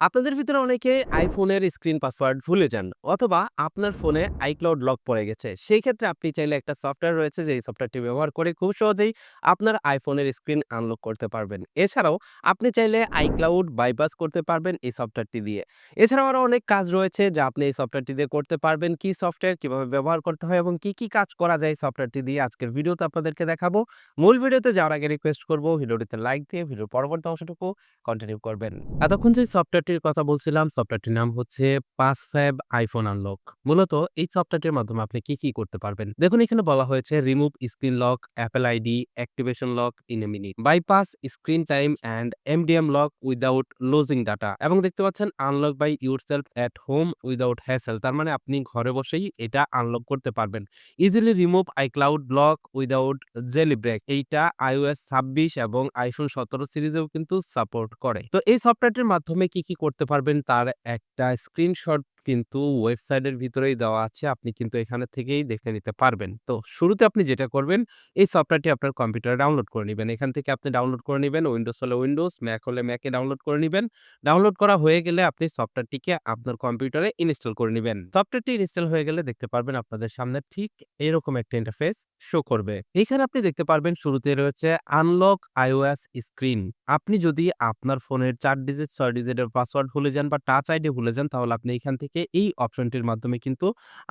আপনাদের ভিতরে অনেকে আইফোনের স্ক্রিন পাসওয়ার্ড ভুলে যান অথবা আপনার ফোনে আইক্লাউড লক পড়ে গেছে। সেই ক্ষেত্রে আপনি চাইলে একটা সফটওয়্যার রয়েছে যে এই সফটওয়্যারটি ব্যবহার করে খুব সহজেই আপনার আইফোনের স্ক্রিন আনলক করতে পারবেন। এছাড়াও আপনি চাইলে আইক্লাউড বাইপাস করতে পারবেন এই সফটওয়্যারটি দিয়ে। এছাড়াও আরো অনেক কাজ রয়েছে যা আপনি এই সফটওয়্যারটি দিয়ে করতে পারবেন। কি সফটওয়্যার, কিভাবে ব্যবহার করতে হয় এবং কি কাজ করা যায় এই সফটওয়্যারটি দিয়ে আজকের ভিডিওতে আপনাদেরকে দেখাবো। মূল ভিডিওতে যাওয়ার আগে রিকোয়েস্ট করব ভিডিওটিতে লাইক দিয়ে ভিডিওর পরবর্তী অংশটুকু কন্টিনিউ করবেন। এতক্ষণ যে সফটওয়্যারটির কথা বলছিলাম, সফটওয়্যারটির নাম হচ্ছে পাসফ্যাব আইফোন আনলক। মূলত এই সফটওয়্যারটির মাধ্যমে আপনি কি করতে পারবেন? দেখুন, এখানে বলা হয়েছে remove screen lock, Apple ID, activation lock in a minute, bypass screen time and MDM lock without losing data, এবং দেখতে পাচ্ছেন unlock by yourself at home without hassle. তার মানে আপনি ঘরে বসেই এটা আনলক করতে পারবেন। Easily remove iCloud lock without jailbreak. এইটা iOS 26 এবং iPhone 17 সিরিজেও কিন্তু সাপোর্ট করে। তো এই সফটওয়্যারটির মাধ্যমে কি করতে পারবেন তার একটা স্ক্রিনশট কিন্তু ওয়েবসাইটের ভিতরেই দেওয়া আছে। আপনি কিন্তু এখানে থেকেই দেখে নিতে পারবেন। তো শুরুতে আপনি যেটা করবেন, এই সফটওয়্যারটি আপনার কম্পিউটারে ডাউনলোড করে নিবেন। এখান থেকে আপনি ডাউনলোড করে নিবেন। উইন্ডোজ হলে উইন্ডোজ, ম্যাক হলে ম্যাকে ডাউনলোড করে নিবেন। ডাউনলোড করা হয়ে গেলে আপনি সফটওয়্যারটিকে আপনার কম্পিউটারে ইনস্টল করে নিবেন। সফটওয়্যারটি ইনস্টল হয়ে গেলে দেখতে পারবেন আপনাদের সামনে ঠিক এরকম একটা ইন্টারফেস শো করবে। এখানে আপনি দেখতে পারবেন শুরুতে রয়েছে আনলক iOS স্ক্রিন। আপনি যদি আপনার ফোনের ৪ ডিজিট ৬ ডিজিটের পাসওয়ার্ড ভুলে যান বা টাচ আইডি ভুলে যান, তাহলে আপনি এখান থেকে এই অপশনটির মাধ্যমে কিন্তু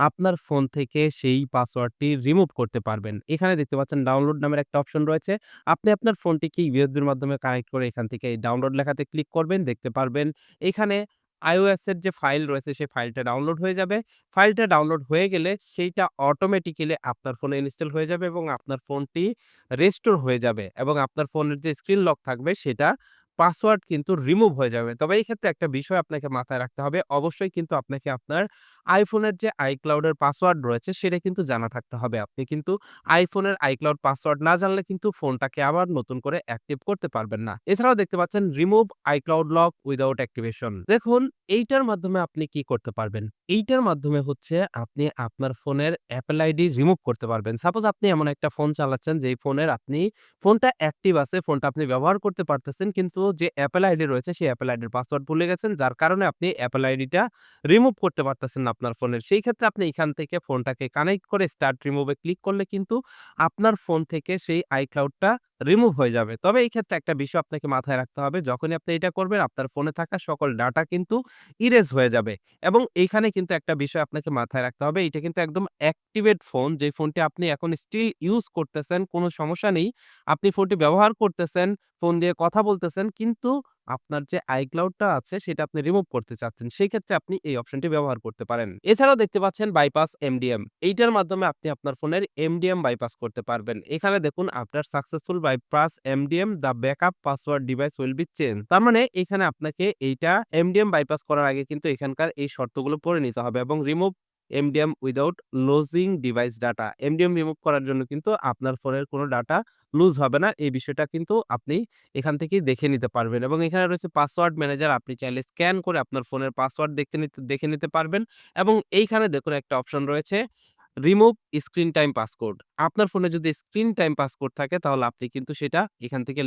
আপনার ফোন থেকে সেই পাসওয়ার্ডটি রিমুভ করতে পারবেন। এখানে দেখতে পাচ্ছেন ডাউনলোড নামের একটা অপশন রয়েছে। আপনি আপনার ফোনটিকে ইউএসবির মাধ্যমে কানেক্ট করে এখান থেকে এই ডাউনলোড লেখাতে ক্লিক করবেন। দেখতে পারবেন এখানে iOS এর যে ফাইল রয়েছে সেই ফাইলটা ডাউনলোড হয়ে যাবে। ফাইলটা ডাউনলোড হয়ে গেলে সেইটা অটোমেটিক্যালি আপনার ফোনে ইনস্টল হয়ে যাবে এবং আপনার ফোনটি রেস্টোর হয়ে যাবে এবং আপনার ফোনের যে স্ক্রিন লক থাকবে সেটা পাসওয়ার্ড কিন্তু রিমুভ হয়ে যাবে। তবে এই ক্ষেত্রে একটা বিষয় আপনাকে মাথায় রাখতে হবে। অবশ্যই কিন্তু আপনাকে আপনার iPhone-এর যে iCloud এর পাসওয়ার্ড রয়েছে সেটা কিন্তু জানা থাকতে হবে। আপনি কিন্তু iPhone-এর iCloud পাসওয়ার্ড না জানলে কিন্তু ফোনটাকে আবার নতুন করে অ্যাক্টিভ করতে পারবেন না। এছাড়াও দেখতে পাচ্ছেন remove iCloud lock without activation. দেখুন, এইটার মাধ্যমে আপনি কি করতে পারবেন? এইটার মাধ্যমে হচ্ছে আপনি আপনার ফোনের Apple আইডি রিমুভ করতে পারবেন। সাপোজ আপনি এমন একটা ফোন চালাচ্ছেন যেই ফোনের ফোনটা অ্যাক্টিভ আছে, ফোনটা আপনি ব্যবহার করতে পারতেছেন, কিন্তু যে Apple আইডি রয়েছে সেই Apple আইডির পাসওয়ার্ড ভুলে গেছেন, যার কারণে আপনি Apple আইডিটা রিমুভ করতে পারতেছেন না আপনার ফোনের। সেই ক্ষেত্রে আপনি এখান থেকে ফোনটাকে কানেক্ট করে স্টার্ট রিমুভ এ ক্লিক করলে কিন্তু আপনার ফোন থেকে সেই iCloud-টা রিমুভ হয়ে যাবে। তবে এই ক্ষেত্রে একটা বিষয় আপনাকে মাথায় রাখতে হবে, যখনই আপনি এটা করবেন আপনার ফোনে থাকা সকল ডাটা কিন্তু ইরেজ হয়ে যাবে। এবং এইখানে কিন্তু একটা বিষয় আপনাকে মাথায় রাখতে হবে, এটা কিন্তু একদম অ্যাক্টিভেট ফোন। যে ফোনটি আপনি এখন স্টিল ইউজ করতেছেন, কোনো সমস্যা নেই। আপনি ফোনটি ব্যবহার করতেছেন, ফোন দিয়ে কথা বলতেছেন, কিন্তু আপনার যে iCloud-টা আছে সেটা আপনি রিমুভ করতে চাচ্ছেন। সেই ক্ষেত্রে আপনি এই অপশনটি ব্যবহার করতে পারেন। এছাড়াও দেখতে পাচ্ছেন বাইপাস এমডিএম। এইটার মাধ্যমে আপনি আপনার ফোনের এমডিএম বাইপাস করতে পারবেন। এখানে দেখুন after successful bypass MDM the backup password device will be change. তার মানে এখানে আপনাকে এইটা এমডিএম বাইপাস করার আগে কিন্তু এখানকার এই শর্তগুলো পড়ে নিতে হবে এবং remove MDM without losing device data. MDM remove করার জন্য কিন্তু আপনার ফোনের কোনো ডাটা লুজ হবে না। এই বিষয়টা কিন্তু আপনি এখান থেকেই দেখে নিতে পারবেন এবং এখানে রয়েছে পাসওয়ার্ড ম্যানেজার। আপনি চাইলে স্ক্যান করে আপনার ফোনের পাসওয়ার্ড দেখে নিতে পারবেন এবং এইখানে দেখুন একটা অপশন রয়েছে রিমুভ স্ক্রিন টাইম পাসকোড। আপনার ফোনে যদি স্ক্রিন টাইম পাসকোড থাকে তাহলে আপনি কিন্তু সেটা এখান থেকে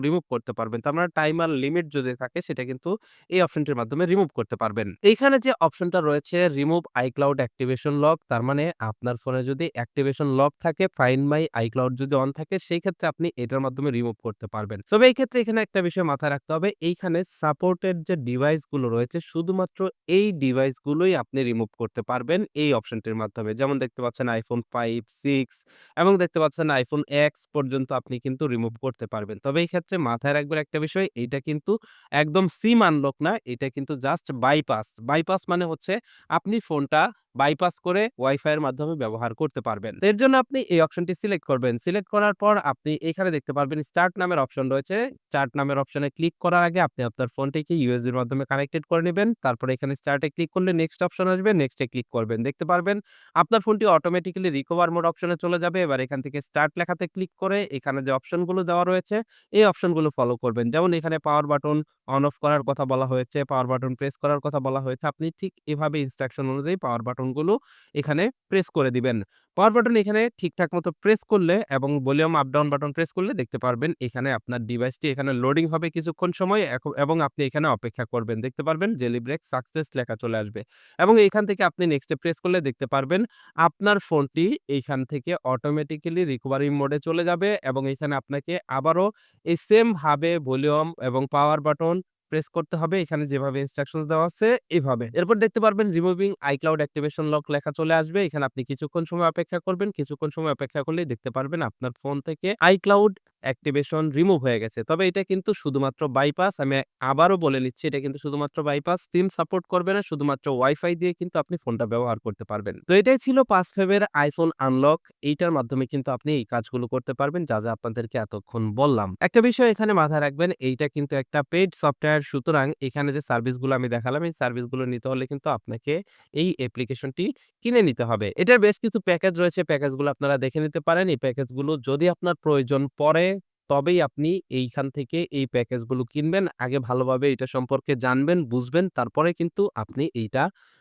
রিমুভ করতে পারবেন। তার মানে টাইমার লিমিট যদি থাকে সেটা কিন্তু এই অপশনটির মাধ্যমে রিমুভ করতে পারবেন। এইখানে যে অপশনটা রয়েছে রিমুভ iCloud অ্যাক্টিভেশন লক, তার মানে আপনার ফোনে যদি অ্যাক্টিভেশন লক থাকে, ফাইন্ড মাই iCloud যদি অন থাকে, সেই ক্ষেত্রে আপনি এটার মাধ্যমে রিমুভ করতে পারবেন। তবে এই ক্ষেত্রে এখানে একটা বিষয় মাথায় রাখতে হবে, এইখানে সাপোর্টেড যে ডিভাইস গুলো রয়েছে শুধুমাত্র এই ডিভাইস গুলোই আপনি রিমুভ করতে পারবেন এই অপশনটির মাধ্যমে। যেমন দেখতে পাচ্ছেন iPhone 5, 6 এবং দেখতে পাচ্ছেন iPhone X পর্যন্ত আপনি কিন্তু রিমুভ করতে পারবেন। তবে এই ক্ষেত্রে মাথায় রাখবেন একটা বিষয়, এইটা কিন্তু একদম সিম আনলক না, এটা কিন্তু জাস্ট বাইপাস। বাইপাস মানে হচ্ছে আপনি ফোনটা বাইপাস করে ওয়াইফাই এর মাধ্যমে ব্যবহার করতে পারবেন। তো এর জন্য আপনি এই অপশনটি সিলেক্ট করবেন। সিলেক্ট করার পর আপনি এখানে দেখতে পারবেন স্টার্ট নামের অপশন রয়েছে। স্টার্ট নামের অপশনে ক্লিক করার আগে আপনি আপনার ফোনটিকে ইউএসবির মাধ্যমে কানেক্টেড করে নিবেন। তারপরে এখানে স্টার্টে ক্লিক করলে নেক্সট অপশন আসবে, নেক্সট এ ক্লিক করবেন। দেখতে পারবেন আপনার ফোনটি অটোমেটিক্যালি রিকভার মোড অপশনে চলে যাবে। এবার এখান থেকে স্টার্ট লেখাতে ক্লিক করে এখানে যে অপশনগুলো দেওয়া রয়েছে এই অপশনগুলো ফলো করবেন। যেমন এখানে পাওয়ার বাটন অন অফ করার কথা বলা হয়েছে, পাওয়ার বাটন প্রেস করার কথা বলা হয়েছে। আপনি ঠিক এভাবে ইনস্ট্রাকশন অনুযায়ী পাওয়ার বাটনগুলো এখানে প্রেস করে দিবেন। পাওয়ার বাটন এখানে ঠিকঠাক মতো প্রেস করলে এবং volume up down button press করলে দেখতে পারবেন এখানে আপনার ডিভাইসটি এখানে লোডিং হবে কিছুক্ষণ সময় এবং আপনি এখানে অপেক্ষা করবেন। দেখতে পারবেন জেলি ব্রেক সাকসেস লেখা চলে আসবে এবং এখান থেকে আপনি নেক্সট এ প্রেস করলে দেখতে পারবেন আপনার ফোনটি এইখান থেকে অটোমেটিক্যালি রিকভারি মোডে চলে যাবে এবং এখানে আপনাকে আবারও এই সেম ভাবে ভলিউম এবং পাওয়ার বাটন প্রেস করতে হবে। এখানে যেভাবে ইনস্ট্রাকশনস দেওয়া আছে এভাবে। এরপর দেখতে পারবেন রিমুভিং iCloud অ্যাক্টিভেশন লক লেখা চলে আসবে। এখানে আপনি কিছুক্ষণ সময় অপেক্ষা করবেন। কিছুক্ষণ সময় অপেক্ষা করলেই দেখতে পারবেন আপনার ফোন থেকে iCloud অ্যাক্টিভেশন রিমুভ হয়ে গেছে। তবে এটা কিন্তু শুধুমাত্র বাইপাস। আমি আবারও বলে নিচ্ছি এটা কিন্তু শুধুমাত্র বাইপাস। সিম সাপোর্ট করবে না। শুধুমাত্র ওয়াইফাই দিয়ে কিন্তু আপনি ফোনটা ব্যবহার করতে পারবেন। তো এটাই ছিল ৫ ফেবের iPhone আনলক। এইটার মাধ্যমে কিন্তু আপনি এই কাজগুলো করতে পারবেন যা আপনাদেরকে এতক্ষণ বললাম। একটা বিষয় এখানে মাথায় রাখবেন এইটা কিন্তু একটা পেইড সফটওয়্যার সুতরাং এখানে যে সার্ভিসগুলো আমি দেখালাম এই সার্ভিসগুলো নিতে হলে কিন্তু আপনাকে এই অ্যাপ্লিকেশনটি কিনে নিতে হবে। এটার বেশ কিছু প্যাকেজ রয়েছে, প্যাকেজগুলো আপনারা দেখে নিতে পারেন। এই প্যাকেজগুলো যদি আপনার প্রয়োজন পড়ে তবেই আপনি এইখান থেকে এই প্যাকেজগুলো কিনবেন। আগে ভালোভাবে এটা সম্পর্কে জানবেন, বুঝবেন তারপরে কিন্তু আপনি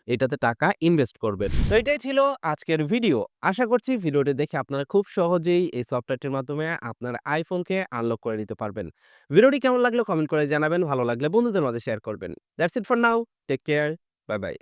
এটাতে টাকা ইনভেস্ট করবেন। তো এটাই ছিল আজকের ভিডিও। আশা করছি ভিডিওটি দেখে আপনারা খুব সহজেই এই সফটওয়্যারটির মাধ্যমে আপনার iPhoneকে আনলক করে নিতে পারবেন। ভিডিওটি কেমন লাগলো কমেন্ট করে জানাবেন। ভালো লাগলে বন্ধুদের মাঝে শেয়ার করবেন। That's it for now. Take care. Bye by.